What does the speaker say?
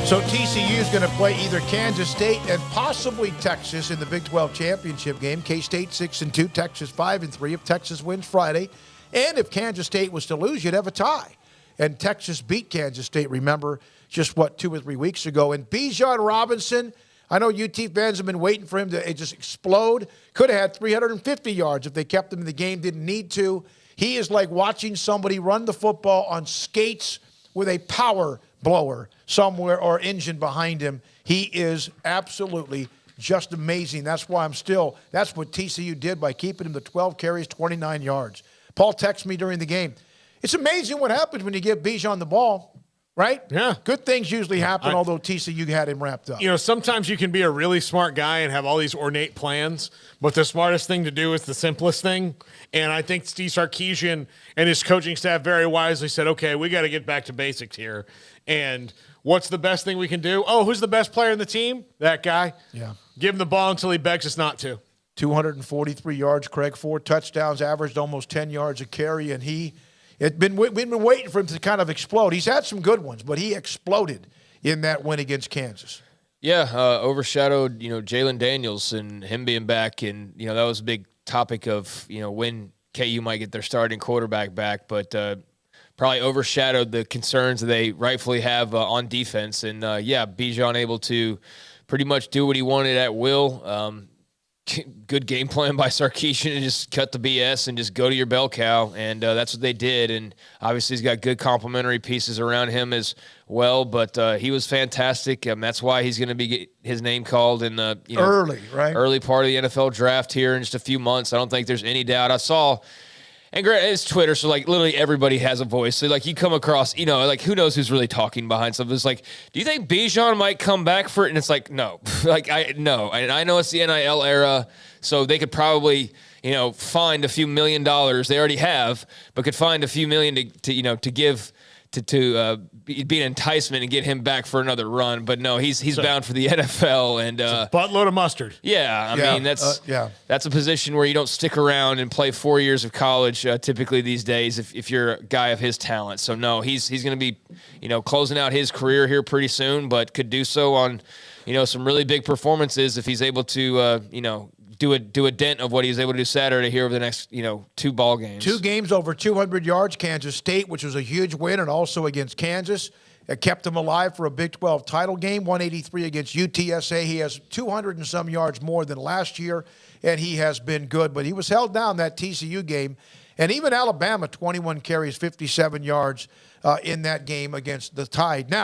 So TCU is going to play either Kansas State and possibly Texas in the Big 12 championship game. K-State 6-2, Texas 5-3. If Texas wins Friday, and if Kansas State was to lose, you'd have a tie. And Texas beat Kansas State, remember, just 2 or 3 weeks ago. And Bijan Robinson, I know UT fans have been waiting for him to just explode. Could have had 350 yards if they kept him in the game, didn't need to. He is like watching somebody run the football on skates with a power blower somewhere or engine behind him. He is absolutely just amazing. That's why that's what TCU did by keeping him to 12 carries, 29 yards. Paul texted me during the game. It's amazing what happens when you give Bijan the ball, right? Yeah. Good things usually happen, although TCU had him wrapped up. You know, sometimes you can be a really smart guy and have all these ornate plans, but the smartest thing to do is the simplest thing. And I think Steve Sarkisian and his coaching staff very wisely said, okay, we got to get back to basics here. And what's the best thing we can do? Oh, who's the best player in the team? That guy. Yeah. Give him the ball until he begs us not to. 243 yards, Craig, 4 touchdowns, averaged almost 10 yards a carry, and we've been waiting for him to kind of explode. He's had some good ones, but he exploded in that win against Kansas. Yeah, overshadowed, Jalen Daniels and him being back, and, that was a big topic of, when KU might get their starting quarterback back, but probably overshadowed the concerns that they rightfully have on defense. And, Bijan able to pretty much do what he wanted at will. Good game plan by Sarkisian to just cut the BS and just go to your bell cow, and that's what they did. And obviously he's got good complementary pieces around him as well, but he was fantastic. That's why he's going to be his name called in the early part of the NFL draft here in just a few months. I don't think there's any doubt. I saw. And it's Twitter, so, literally everybody has a voice. So, you come across, who knows who's really talking behind something. It's do you think Bijan might come back for it? And it's no. No. And I know it's the NIL era, so they could probably, find a few $1 million. They already have, but could find a few million to give to be an enticement and get him back for another run. But no, he's bound for the NFL, and a buttload of mustard. Yeah, I mean that's a position where you don't stick around and play 4 years of college typically these days if you're a guy of his talent. So no, he's going to be closing out his career here pretty soon, but could do so on some really big performances if he's able to do a dent of what he was able to do Saturday here over the next, 2 ball games. 2 games over 200 yards, Kansas State, which was a huge win, and also against Kansas. It kept them alive for a Big 12 title game, 183 against UTSA. He has 200 and some yards more than last year, and he has been good. But he was held down that TCU game. And even Alabama, 21 carries, 57 yards in that game against the Tide. Now,